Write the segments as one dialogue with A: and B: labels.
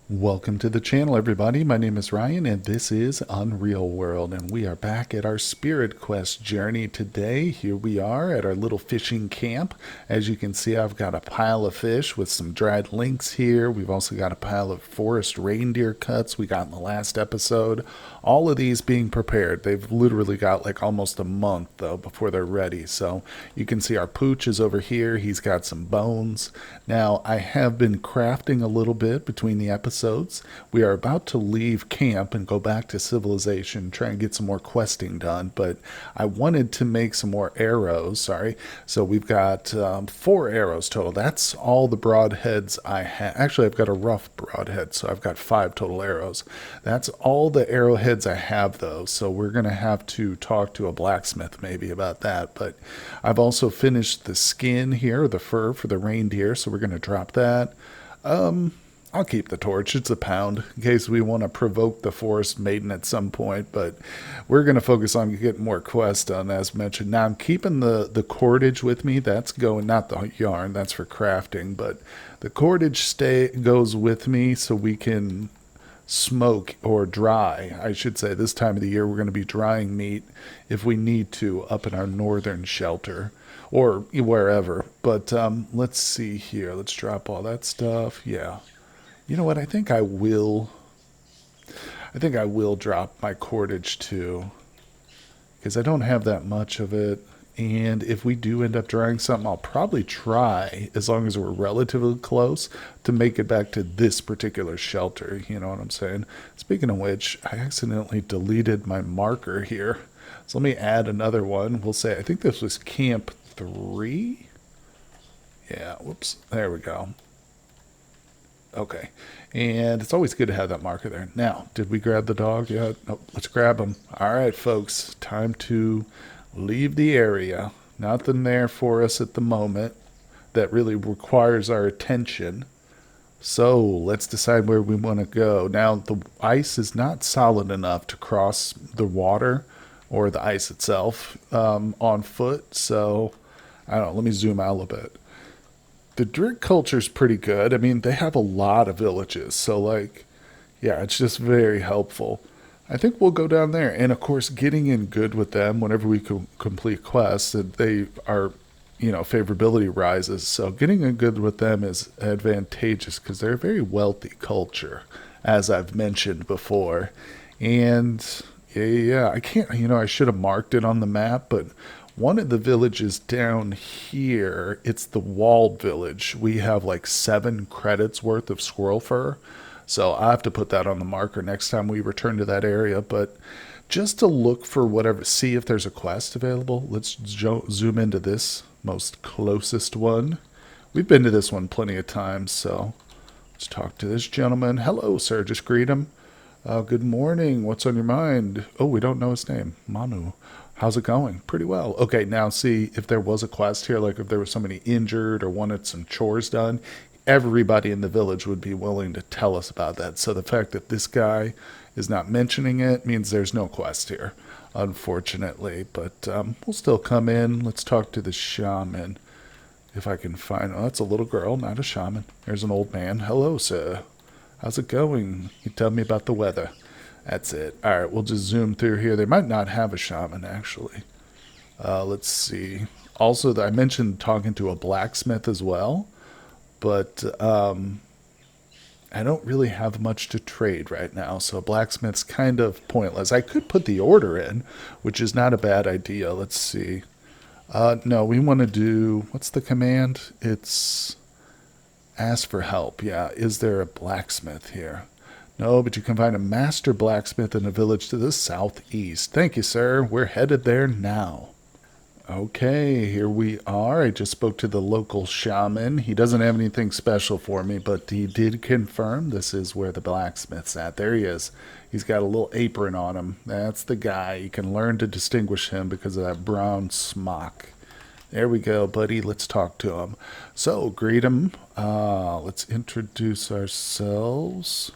A: Welcome to the channel, everybody. My name is Ryan, and this is Unreal World, and we are back at our Spirit Quest journey today. Here we are at our little fishing camp. As you can see, I've got a pile of fish with some dried lynx here. We've also got a pile of forest reindeer cuts we got in the last episode. All of these being prepared. They've literally got like almost a month, though, before they're ready. So you can see our pooch is over here. He's got some bones. Now, I have been crafting a little bit between the episodes. We are about to leave camp and go back to civilization, try and get some more questing done, but I wanted to make some more arrows, So we've got 4 arrows total. That's all the broadheads I have. Actually, I've got a rough broadhead, so I've got 5 total arrows. That's all the arrowheads I have, though, so we're going to have to talk to a blacksmith maybe about that, but I've also finished the skin here, the fur for the reindeer, so we're going to drop that. I'll keep the torch. It's a pound in case we want to provoke the forest maiden at some point, but we're going to focus on getting more quests done, as mentioned. Now, I'm keeping the cordage with me. That's going, not the yarn, that's for crafting, but the cordage goes with me so we can smoke or dry, I should say. This time of the year, we're going to be drying meat if we need to up in our northern shelter or wherever. But let's see here. Let's drop all that stuff. Yeah. You know what? I think I will drop my cordage too, because I don't have that much of it. And if we do end up drying something, I'll probably try, as long as we're relatively close, to make it back to this particular shelter. You know what I'm saying? Speaking of which, I accidentally deleted my marker here. So let me add another one. We'll say, I think this was Camp 3. Yeah, whoops. There we go. Okay. And it's always good to have that marker there. Now, did we grab the dog yet? Nope. Let's grab him. All right, folks. Time to leave the area. Nothing there for us at the moment that really requires our attention. So let's decide where we want to go. Now, the ice is not solid enough to cross the water or the ice itself on foot. So, I don't know. Let me zoom out a little bit. The Drik culture is pretty good. I mean, they have a lot of villages. So, like, yeah, it's just very helpful. I think we'll go down there. And, of course, getting in good with them whenever we complete quests, that they are, favorability rises. So, getting in good with them is advantageous because they're a very wealthy culture, as I've mentioned before. And, yeah, I can't, I should have marked it on the map, but one of the villages down here, it's the walled village. We have like 7 credits worth of squirrel fur. So I have to put that on the marker next time we return to that area. But just to look for whatever, see if there's a quest available. Let's zoom into this most closest one. We've been to this one plenty of times, so let's talk to this gentleman. Hello, sir. Just greet him. Good morning. What's on your mind? Oh, we don't know his name. Manu. How's it going? Pretty well. Okay, now see, if there was a quest here, like if there was somebody injured or wanted some chores done, everybody in the village would be willing to tell us about that. So the fact that this guy is not mentioning it means there's no quest here, unfortunately. But we'll still come in. Let's talk to the shaman. If I can find... Oh, that's a little girl, not a shaman. There's an old man. Hello, sir. How's it going? You tell me about the weather. That's it. All right, we'll just zoom through here. They might not have a shaman, actually. Let's see. Also, I mentioned talking to a blacksmith as well, but I don't really have much to trade right now, so a blacksmith's kind of pointless. I could put the order in, which is not a bad idea. Let's see. No, we want to do... What's the command? It's... Ask for help. Yeah, is there a blacksmith here? No, but you can find a master blacksmith in a village to the southeast. Thank you, sir. We're headed there now. Okay, here we are. I just spoke to the local shaman. He doesn't have anything special for me, but he did confirm this is where the blacksmith's at. There he is. He's got a little apron on him. That's the guy. You can learn to distinguish him because of that brown smock. There we go, buddy. Let's talk to him. So, greet him. Let's introduce ourselves.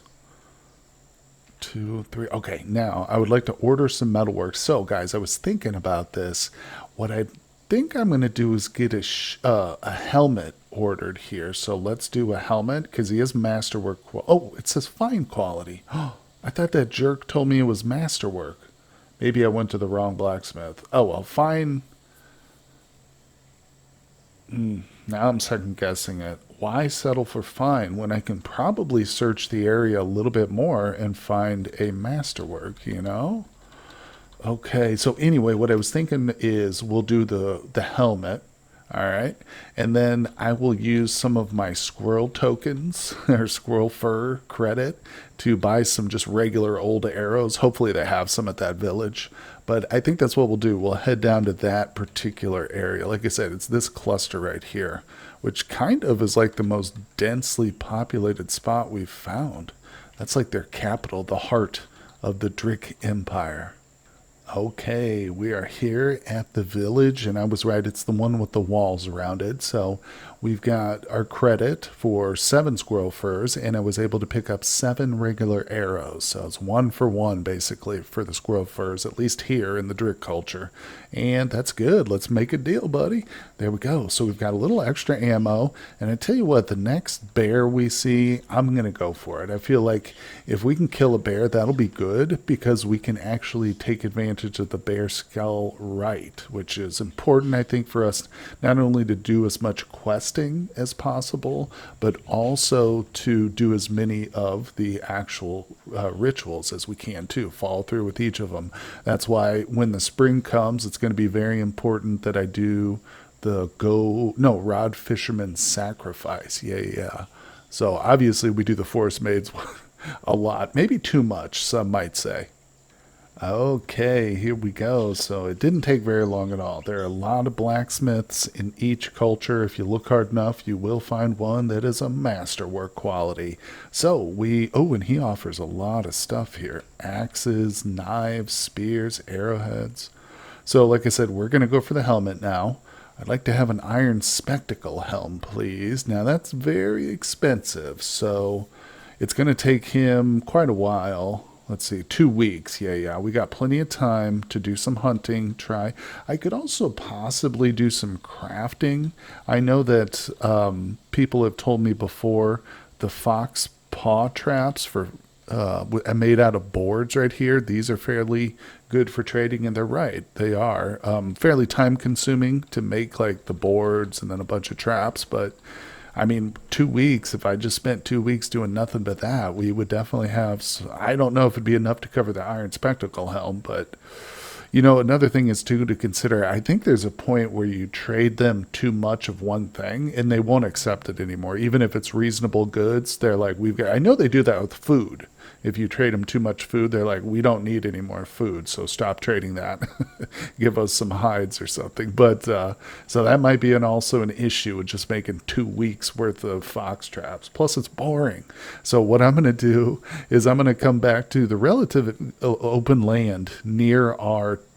A: 2, 3. Okay, now I would like to order some metalwork. So, guys, I was thinking about this. What I think I'm going to do is get a helmet ordered here. So let's do a helmet because he is masterwork. Oh, it says fine quality. Oh, I thought that jerk told me it was masterwork. Maybe I went to the wrong blacksmith. Oh, well, fine. Now I'm second guessing it. Why settle for fine when I can probably search the area a little bit more and find a masterwork, you know? Okay, so anyway, what I was thinking is we'll do the helmet, all right, and then I will use some of my squirrel tokens or squirrel fur credit to buy some just regular old arrows. Hopefully, they have some at that village, but I think that's what we'll do. We'll head down to that particular area. Like I said, it's this cluster right here, which kind of is like the most densely populated spot we've found. That's like their capital, the heart of the Drick Empire. Okay, we are here at the village, and I was right, it's the one with the walls around it. So we've got our credit for 7 squirrel furs, and I was able to pick up 7 regular arrows. So it's 1 for 1, basically, for the squirrel furs, at least here in the Drick culture. And that's good. Let's make a deal, buddy. There we go. So we've got a little extra ammo, and I tell you what, the next bear we see, I'm going to go for it. I feel like if we can kill a bear, that'll be good, because we can actually take advantage of the bear skull right, which is important, I think, for us not only to do as much questing as possible, but also to do as many of the actual rituals as we can too, follow through with each of them. That's why when the spring comes, it's going to be very important that I do the rod fisherman sacrifice. Yeah. So obviously we do the forest maids a lot, maybe too much, some might say. Okay, here we go. So it didn't take very long at all. There are a lot of blacksmiths in each culture. If you look hard enough, you will find one that is a masterwork quality. So and he offers a lot of stuff here. Axes, knives, spears, arrowheads. So like I said, we're going to go for the helmet now. I'd like to have an iron spectacle helm, please. Now that's very expensive, so it's going to take him quite a while. Let's see, 2 weeks. Yeah. We got plenty of time to do some hunting, try. I could also possibly do some crafting. I know that people have told me before the fox paw traps for made out of boards right here. These are fairly good for trading, and they're right. They are fairly time consuming to make like the boards and then a bunch of traps, but I mean, 2 weeks, if I just spent 2 weeks doing nothing but that, we would definitely have, I don't know if it'd be enough to cover the iron spectacle helm, but, another thing is too to consider, I think there's a point where you trade them too much of one thing and they won't accept it anymore. Even if it's reasonable goods, they're like, I know they do that with food. If you trade them too much food, they're like, we don't need any more food, so stop trading that. Give us some hides or something. But so that might be also an issue with just making 2 weeks worth of fox traps. Plus, it's boring. So what I'm going to do is I'm going to come back to the relative open land near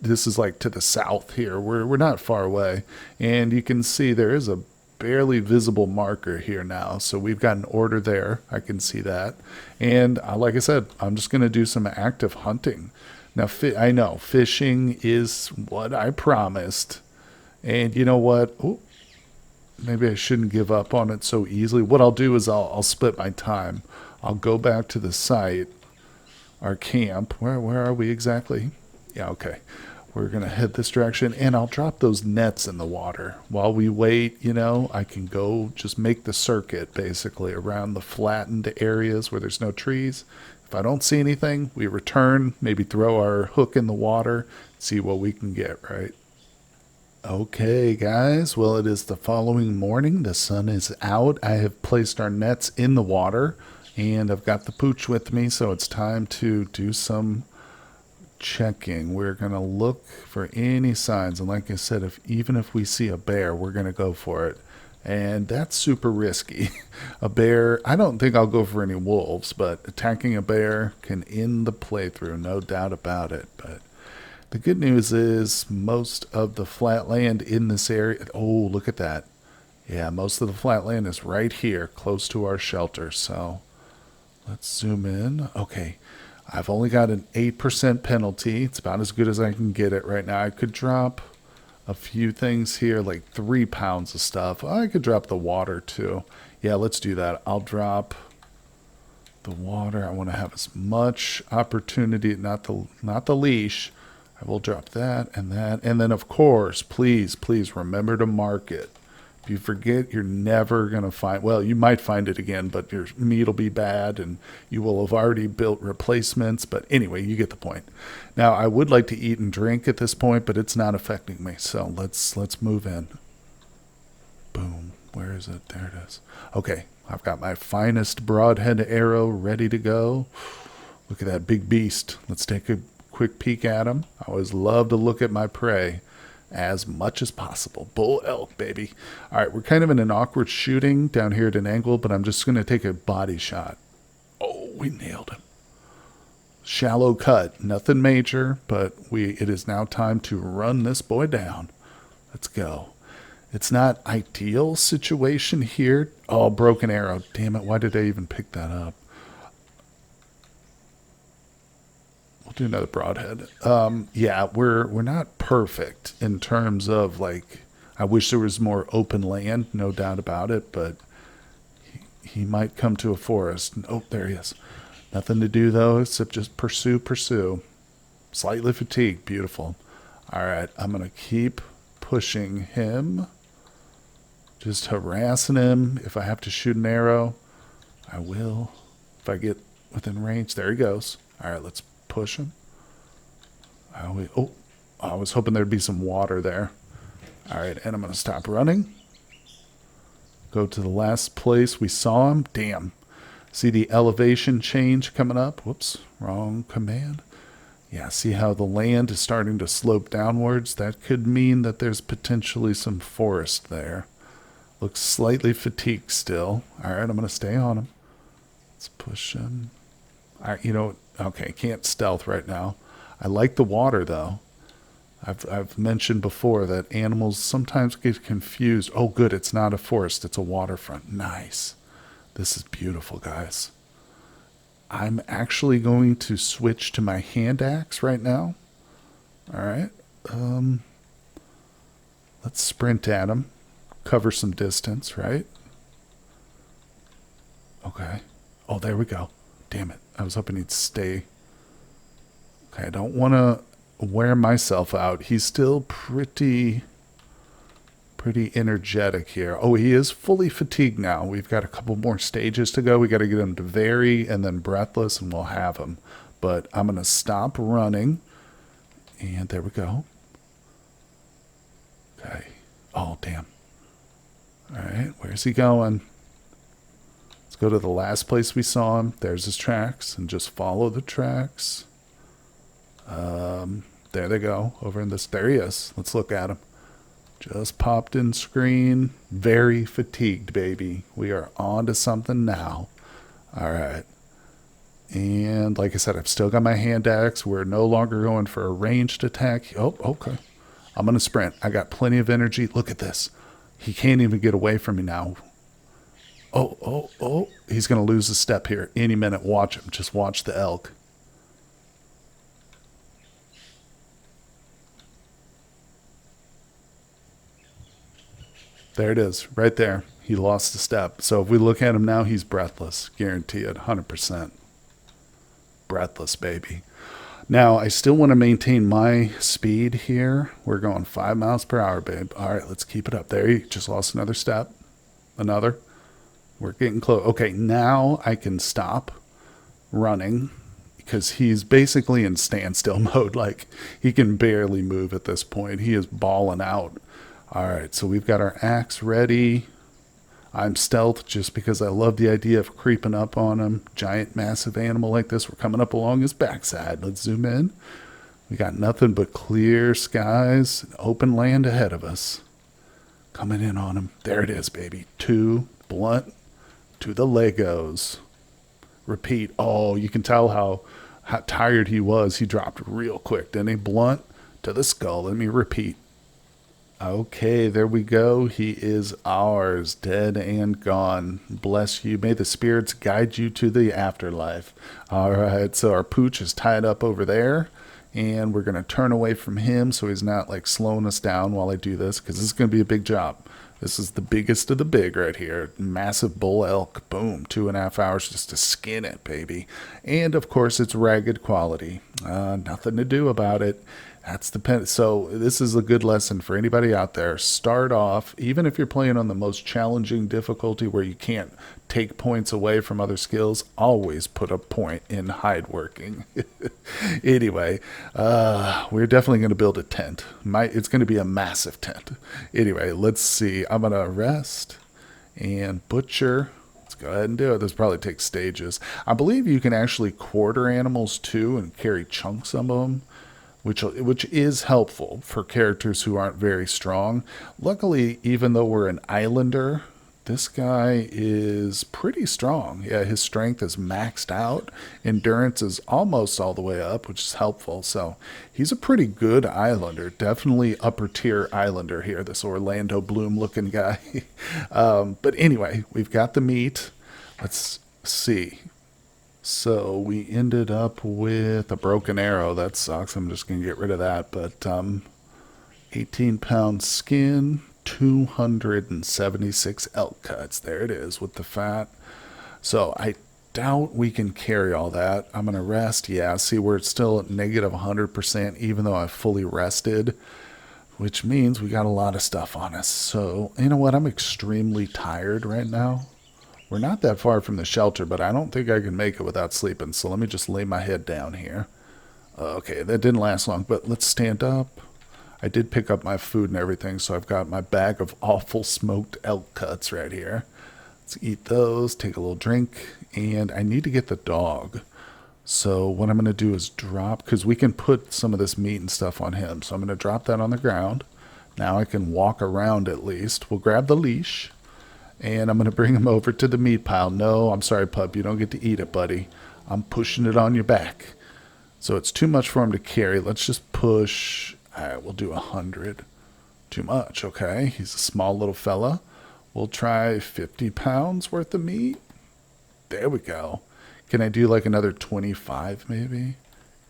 A: this is like to the south here. We're not far away. And you can see there is a barely visible marker here now. So we've got an order there. I can see that. And like I said, I'm just going to do some active hunting. Now, I know fishing is what I promised. And you know what? Ooh, maybe I shouldn't give up on it so easily. What I'll do is I'll split my time. I'll go back to the site, our camp. Where are we exactly? Yeah, okay. We're going to head this direction, and I'll drop those nets in the water. While we wait, I can go just make the circuit, basically, around the flattened areas where there's no trees. If I don't see anything, we return, maybe throw our hook in the water, see what we can get, right? Okay, guys. Well, it is the following morning. The sun is out. I have placed our nets in the water, and I've got the pooch with me, so it's time to do some checking. We're going to look for any signs, and like I said, even if we see a bear, we're going to go for it, and that's super risky. A bear, I don't think I'll go for any wolves, but attacking a bear can end the playthrough, no doubt about it. But the good news is most of the flat land in this area, oh, look at that. Yeah, most of the flat land is right here close to our shelter. So let's zoom in. Okay, I've only got an 8% penalty. It's about as good as I can get it right now. I could drop a few things here, like 3 pounds of stuff. I could drop the water too. Yeah, let's do that. I'll drop the water. I want to have as much opportunity, not the leash. I will drop that, and then of course, please remember to mark it. If you forget, you're never going to find, well, you might find it again, but your meat will be bad and you will have already built replacements. But anyway, you get the point. Now, I would like to eat and drink at this point, but it's not affecting me. So let's move in. Boom. Where is it? There it is. Okay, I've got my finest broadhead arrow ready to go. Look at that big beast. Let's take a quick peek at him. I always love to look at my prey as much as possible. Bull elk, baby. All right, we're kind of in an awkward shooting down here at an angle, but I'm just going to take a body shot. Oh, we nailed him. Shallow cut, nothing major, but it is now time to run this boy down. Let's go. It's not ideal situation here. Oh, broken arrow. Damn it, why did I even pick that up? We'll do another broadhead. Yeah, we're not perfect in terms of, like, I wish there was more open land, no doubt about it, but he might come to a forest. Oh, there he is. Nothing to do, though, except just pursue. Slightly fatigued. Beautiful. All right, I'm going to keep pushing him. Just harassing him. If I have to shoot an arrow, I will. If I get within range, there he goes. All right, let's push him. Oh, I was hoping there'd be some water there. All right, and I'm going to stop running. Go to the last place we saw him. Damn. See the elevation change coming up? Whoops, wrong command. Yeah, see how the land is starting to slope downwards? That could mean that there's potentially some forest there. Looks slightly fatigued still. All right, I'm going to stay on him. Let's push him. All right, you know, okay, can't stealth right now. I like the water, though. I've mentioned before that animals sometimes get confused. Oh, good, it's not a forest, it's a waterfront. Nice. This is beautiful, guys. I'm actually going to switch to my hand axe right now. All right. Let's sprint at him. Cover some distance, right? Okay. Oh, there we go. Damn it. I was hoping he'd stay. Okay, I don't want to wear myself out. He's still pretty energetic here. Oh, he is fully fatigued now. We've got a couple more stages to go. We got to get him to very and then breathless, and we'll have him. But I'm going to stop running. And there we go. Okay. Oh, damn. All right, where's he going? Let's go to the last place we saw him. There's his tracks, and just follow the tracks. There they go. Over in this. There he is. Let's look at him. Just popped in screen. Very fatigued, baby. We are on to something now. All right. And like I said, I've still got my hand axe. We're no longer going for a ranged attack. Oh, okay. I'm going to sprint. I got plenty of energy. Look at this. He can't even get away from me now. Oh. He's going to lose a step here any minute. Watch him. Just watch the elk. There it is. Right there. He lost a step. So if we look at him now, he's breathless. Guarantee it. 100%. Breathless, baby. Now, I still want to maintain my speed here. We're going 5 miles per hour, babe. All right, let's keep it up. There, you just lost another step. Another. We're getting close. Okay, now I can stop running because he's basically in standstill mode. Like, he can barely move at this point. He is balling out. All right, so we've got our axe ready. I'm stealth just because I love the idea of creeping up on him. Giant, massive animal like this. We're coming up along his backside. Let's zoom in. We got nothing but clear skies and open land ahead of us. Coming in on him. There it is, baby. 2 blunt to the Legos. Repeat. Oh, you can tell how tired he was. He dropped real quick. Then a blunt to the skull. Let me repeat. Okay, there we go. He is ours, dead and gone. Bless you. May the spirits guide you to the afterlife. All right, so our pooch is tied up over there, And we're going to turn away from him so he's not like slowing us down while I do this, because this is going to be a big job. This is the biggest of the big right here. Massive bull elk. Boom. 2.5 hours just to skin it, baby. And of course, it's ragged quality. Nothing to do about it. That's the pen. So this is a good lesson for anybody out there. Start off, even if you're playing on the most challenging difficulty where you can't take points away from other skills, always put a point in hide working. Anyway, we're definitely going to build a tent. It's going to be a massive tent. Anyway, let's see. I'm going to rest and butcher. Let's go ahead and do it. This probably takes stages. I believe you can actually quarter animals too and carry chunks of them, which is helpful for characters who aren't very strong. Luckily, even though we're an islander, this guy is pretty strong. Yeah, his strength is maxed out. Endurance is almost all the way up, which is helpful. So he's a pretty good islander. Definitely upper tier islander here, this Orlando Bloom looking guy. But anyway, we've got the meat. Let's see. So we ended up with a broken arrow. That sucks. I'm just going to get rid of that. But 18-pound skin, 276 elk cuts. There it is with the fat. So I doubt we can carry all that. I'm going to rest. Yeah, see, we're still at negative 100% even though I fully rested, which means we got a lot of stuff on us. So you know what? I'm extremely tired right now. We're not that far from the shelter, but I don't think I can make it without sleeping. So let me just lay my head down here. Okay, that didn't last long, but let's stand up. I did pick up my food and everything, so I've got my bag of awful smoked elk cuts right here. Let's eat those, take a little drink, and I need to get the dog. So what I'm going to do is drop, because we can put some of this meat and stuff on him. So I'm going to drop that on the ground. Now I can walk around at least. We'll grab the leash. And I'm going to bring him over to the meat pile. No, I'm sorry, pup. You don't get to eat it, buddy. I'm pushing it on your back. So it's too much for him to carry. Let's just push. All right, we'll do 100. Too much, okay. He's a small little fella. We'll try 50 pounds worth of meat. There we go. Can I do like another 25 maybe?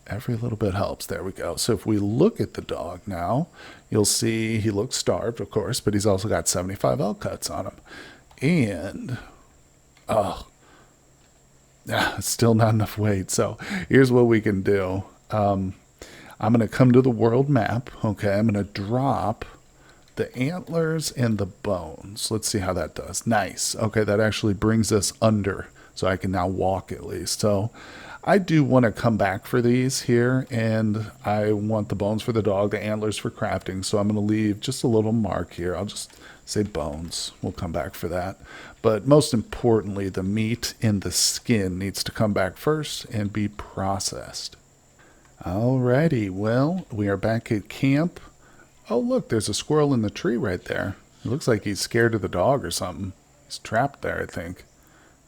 A: Every little bit helps. There we go. So if we look at the dog now, you'll see he looks starved, of course, but he's also got 75 elk cuts on him. And, still not enough weight. So here's what we can do. I'm going to come to the world map. Okay, I'm going to drop the antlers and the bones. Let's see how that does. Nice. Okay, that actually brings us under, so I can now walk at least. So I do want to come back for these here, and I want the bones for the dog, the antlers for crafting. So I'm going to leave just a little mark here. I'll just say bones. We'll come back for that. But most importantly, the meat in the skin needs to come back first and be processed. Alrighty, well, we are back at camp. Oh, look, there's a squirrel in the tree right there. It looks like he's scared of the dog or something. He's trapped there, I think.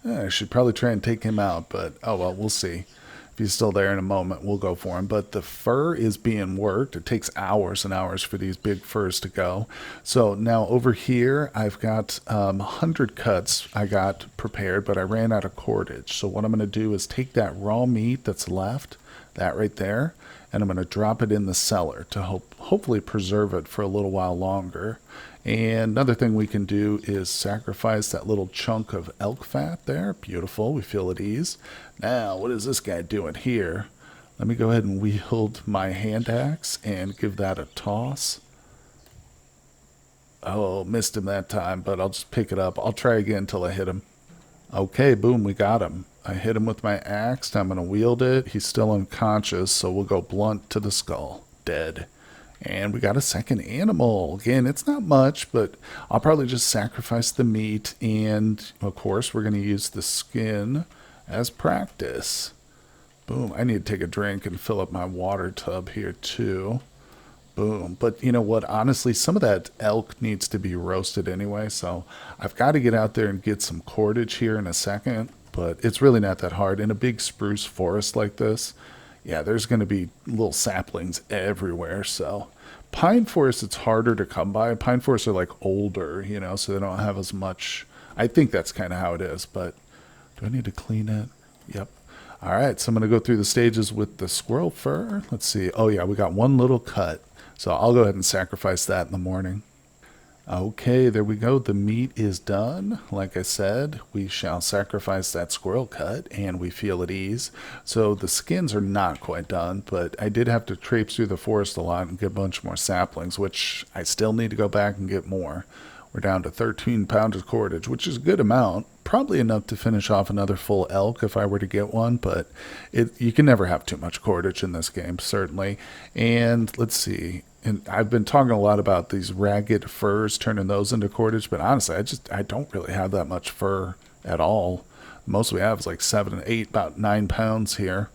A: I should probably try and take him out, but oh well, we'll see. If he's still there in a moment, we'll go for him. But the fur is being worked. It takes hours and hours for these big furs to go. So now over here, I've got 100 cuts I got prepared, but I ran out of cordage. So what I'm going to do is take that raw meat that's left, that right there, and I'm going to drop it in the cellar to hopefully preserve it for a little while longer. And another thing we can do is sacrifice that little chunk of elk fat there. Beautiful. We feel at ease. Now, what is this guy doing here? Let me go ahead and wield my hand axe and give that a toss. Oh, missed him that time, but I'll just pick it up. I'll try again until I hit him. Okay, boom, we got him. I hit him with my axe. I'm going to wield it. He's still unconscious, so we'll go blunt to the skull. Dead. And we got a second animal. Again, it's not much, but I'll probably just sacrifice the meat. And, of course, we're going to use the skin as practice. Boom. I need to take a drink and fill up my water tub here, too. Boom. But you know what? Honestly, some of that elk needs to be roasted anyway. So I've got to get out there and get some cordage here in a second. But it's really not that hard. In a big spruce forest like this, yeah, there's going to be little saplings everywhere. So pine forests, it's harder to come by. Pine forests are like older, you know, so they don't have as much. I think that's kind of how it is. But do I need to clean it? Yep. All right, so I'm going to go through the stages with the squirrel fur. Let's see. Oh, yeah, we got one little cut. So I'll go ahead and sacrifice that in the morning. Okay, there we go. The meat is done. Like I said, we shall sacrifice that squirrel cut and we feel at ease. So the skins are not quite done, but I did have to traipse through the forest a lot and get a bunch more saplings, which I still need to go back and get more. We're down to 13 pounds of cordage, which is a good amount. Probably enough to finish off another full elk if I were to get one, but you can never have too much cordage in this game, certainly. And let's see. And I've been talking a lot about these ragged furs, turning those into cordage, but honestly, I don't really have that much fur at all. Most we have is like 7 and 8, about 9 pounds here.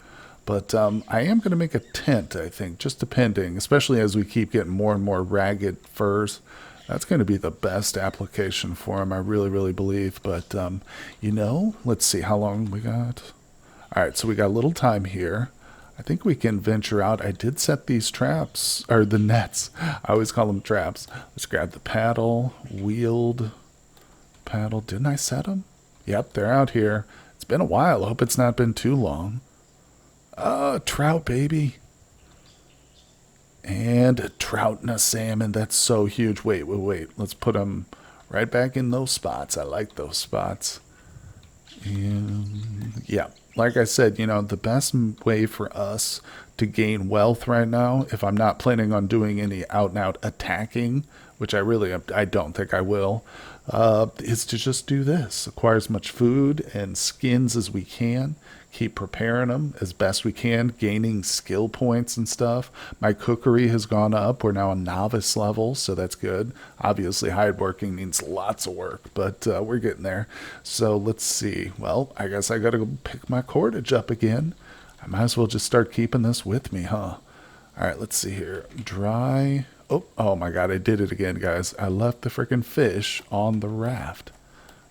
A: But I am going to make a tent, I think, just depending, especially as we keep getting more and more ragged furs. That's going to be the best application for them, I really, really believe. But, let's see how long we got. All right, so we got a little time here. I think we can venture out. I did set these traps, or the nets. I always call them traps. Let's grab the paddle, wheeled paddle. Didn't I set them? Yep, they're out here. It's been a while. I hope it's not been too long. Trout, baby. And a trout and a salmon. That's so huge. Wait. Let's put them right back in those spots. I like those spots. And yeah, like I said, the best way for us to gain wealth right now, if I'm not planning on doing any out and out attacking, which I don't think I will, is to just do this. Acquire as much food and skins as we can. Keep preparing them as best we can, gaining skill points and stuff. My cookery has gone up. We're now a novice level, so that's good. Obviously, hide working means lots of work, but we're getting there. So let's see. Well, I guess I got to go pick my cordage up again. I might as well just start keeping this with me, huh? All right, let's see here. Dry. Oh my God, I did it again, guys. I left the freaking fish on the raft.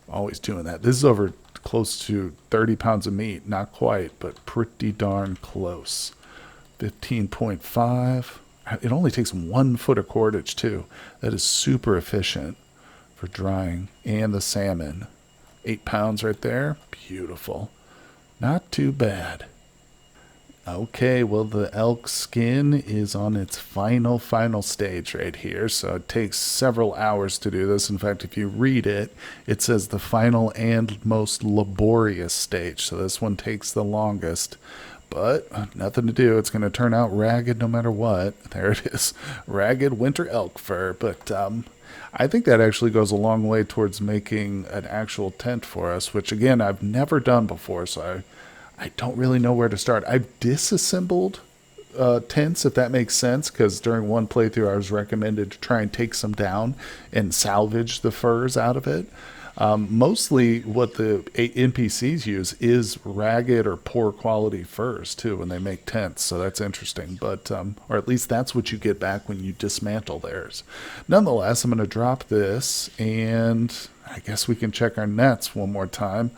A: I'm always doing that. This is over close to 30 pounds of meat. Not quite, but pretty darn close. 15.5. It only takes 1 foot of cordage, too. That is super efficient for drying. And the salmon. 8 pounds right there. Beautiful. Not too bad. Okay, well, the elk skin is on its final stage right here, so it takes several hours to do this. In fact, if you read it, it says the final and most laborious stage, so this one takes the longest. But nothing to do. It's going to turn out ragged no matter what. There it is. Ragged winter elk fur. But I think that actually goes a long way towards making an actual tent for us, which, again, I've never done before, so I don't really know where to start. I've disassembled tents, if that makes sense, because during one playthrough I was recommended to try and take some down and salvage the furs out of it. Mostly what the NPCs use is ragged or poor quality furs, too, when they make tents, so that's interesting. But or at least that's what you get back when you dismantle theirs. Nonetheless, I'm going to drop this, and I guess we can check our nets one more time.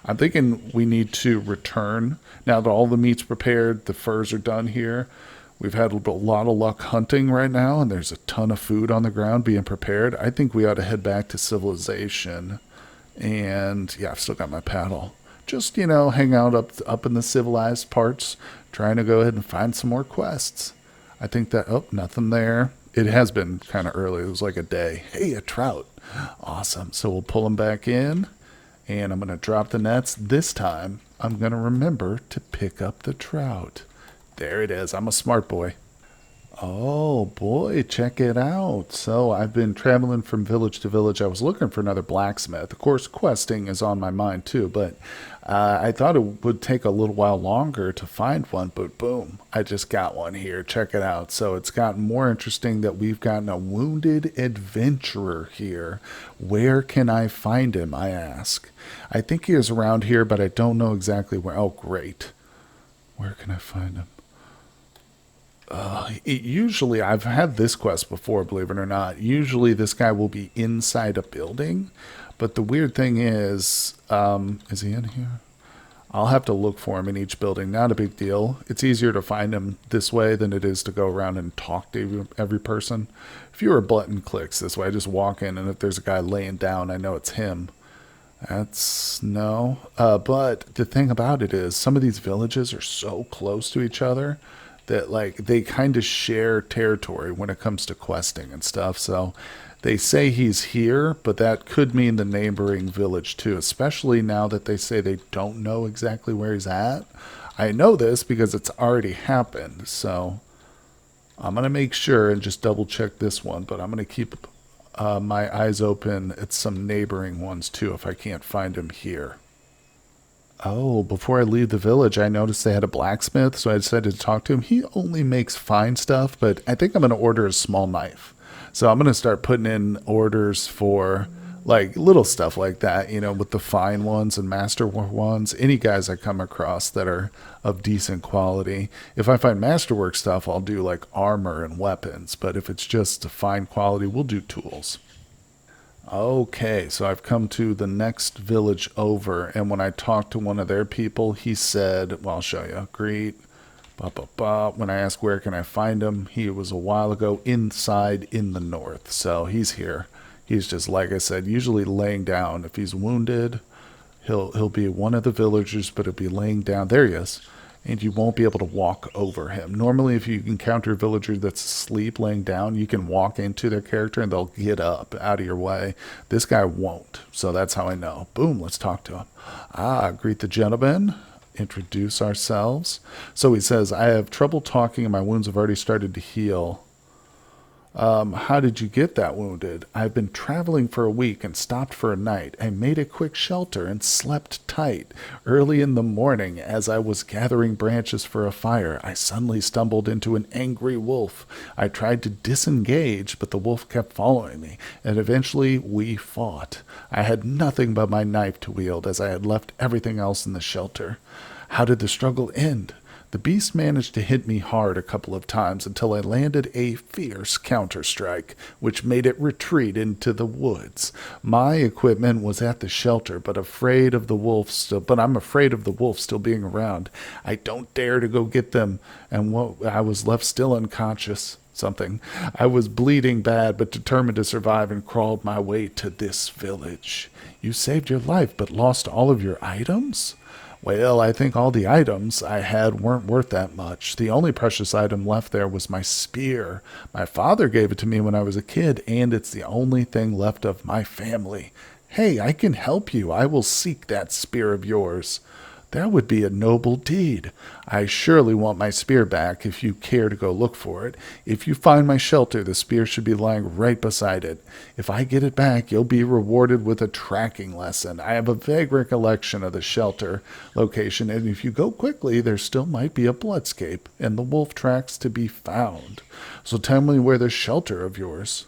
A: I'm thinking we need to return. Now that all the meat's prepared, the furs are done here. We've had a lot of luck hunting right now, and there's a ton of food on the ground being prepared. I think we ought to head back to civilization. And, yeah, I've still got my paddle. Just, hang out up in the civilized parts, trying to go ahead and find some more quests. I think that, nothing there. It has been kind of early. It was like a day. Hey, a trout. Awesome. So we'll pull them back in. And I'm going to drop the nets. This time, I'm going to remember to pick up the trout. There it is. I'm a smart boy. Oh, boy, check it out. So I've been traveling from village to village. I was looking for another blacksmith. Of course, questing is on my mind, too. But I thought it would take a little while longer to find one. But boom, I just got one here. Check it out. So it's gotten more interesting that we've gotten a wounded adventurer here. Where can I find him, I ask. I think he is around here, but I don't know exactly where. Oh, great. Where can I find him? Usually, I've had this quest before, believe it or not. Usually, this guy will be inside a building. But the weird thing is he in here? I'll have to look for him in each building. Not a big deal. It's easier to find him this way than it is to go around and talk to every person. Fewer button clicks this way. I just walk in, and if there's a guy laying down, I know it's him. That's no. But the thing about it is, some of these villages are so close to each other that like they kind of share territory when it comes to questing and stuff. So they say he's here, but that could mean the neighboring village too, especially now that they say they don't know exactly where he's at. I know this because it's already happened. So I'm going to make sure and just double check this one, but I'm going to keep my eyes open at some neighboring ones too if I can't find him here. Oh, before I leave the village, I noticed they had a blacksmith, so I decided to talk to him. He only makes fine stuff, but I think I'm going to order a small knife. So I'm going to start putting in orders for like little stuff like that, with the fine ones and master ones. Any guys I come across that are of decent quality. If I find masterwork stuff, I'll do like armor and weapons, but if it's just fine quality, we'll do tools. Okay, so I've come to the next village over, and when I talked to one of their people, he said, well, I'll show you. Greet. Ba, ba, ba. When I asked where can I find him, he was a while ago inside in the north. So he's here. He's just, like I said, usually laying down. If he's wounded, he'll be one of the villagers, but he'll be laying down. There he is. And you won't be able to walk over him. Normally, if you encounter a villager that's asleep laying down, you can walk into their character and they'll get up out of your way. This guy won't, so that's how I know. Boom, let's talk to him. Greet the gentleman, introduce ourselves. So he says, I have trouble talking and my wounds have already started to heal. How did you get that wounded? I've been traveling for a week and stopped for a night. I made a quick shelter and slept tight. Early in the morning, as I was gathering branches for a fire, I suddenly stumbled into an angry wolf. I tried to disengage, but the wolf kept following me, and eventually we fought. I had nothing but my knife to wield, as I had left everything else in the shelter. How did the struggle end? The beast managed to hit me hard a couple of times until I landed a fierce counter-strike, which made it retreat into the woods. My equipment was at the shelter, but I'm afraid of the wolf still being around. I don't dare to go get them, and I was left still unconscious. Something. I was bleeding bad, but determined to survive and crawled my way to this village. You saved your life, but lost all of your items? Well, I think all the items I had weren't worth that much. The only precious item left there was my spear. My father gave it to me when I was a kid, and it's the only thing left of my family. Hey, I can help you. I will seek that spear of yours. That would be a noble deed. I surely want my spear back if you care to go look for it. If you find my shelter, the spear should be lying right beside it. If I get it back, you'll be rewarded with a tracking lesson. I have a vague recollection of the shelter location, and if you go quickly, there still might be a bloodscape and the wolf tracks to be found. So tell me where this shelter of yours.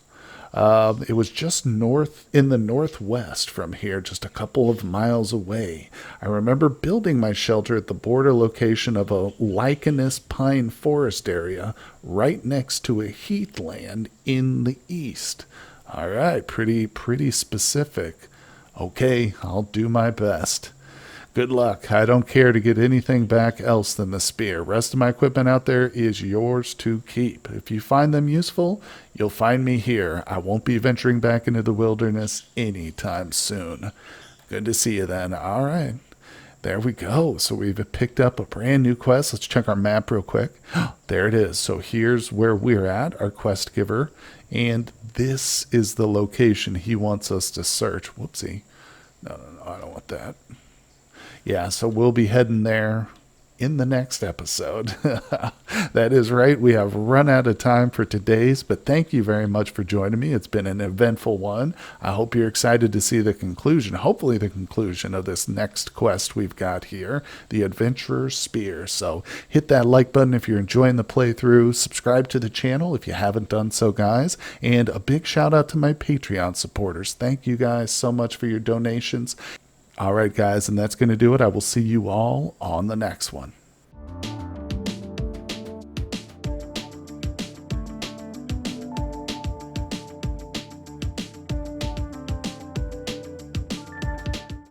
A: It was just north in the northwest from here, just a couple of miles away. I remember building my shelter at the border location of a lichenous pine forest area right next to a heathland in the east. All right, pretty specific. Okay, I'll do my best. Good luck. I don't care to get anything back else than the spear. Rest of my equipment out there is yours to keep. If you find them useful, you'll find me here. I won't be venturing back into the wilderness anytime soon. Good to see you then. All right. There we go. So we've picked up a brand new quest. Let's check our map real quick. There it is. So here's where we're at, our quest giver. And this is the location he wants us to search. Whoopsie. No, I don't want that. Yeah, so we'll be heading there in the next episode. That is right. We have run out of time for today's, but thank you very much for joining me. It's been an eventful one. I hope you're excited to see the conclusion, hopefully the conclusion of this next quest we've got here, the Adventurer's Spear. So hit that like button if you're enjoying the playthrough. Subscribe to the channel if you haven't done so, guys. And a big shout out to my Patreon supporters. Thank you guys so much for your donations. All right, guys, and that's going to do it. I will see you all on the next one.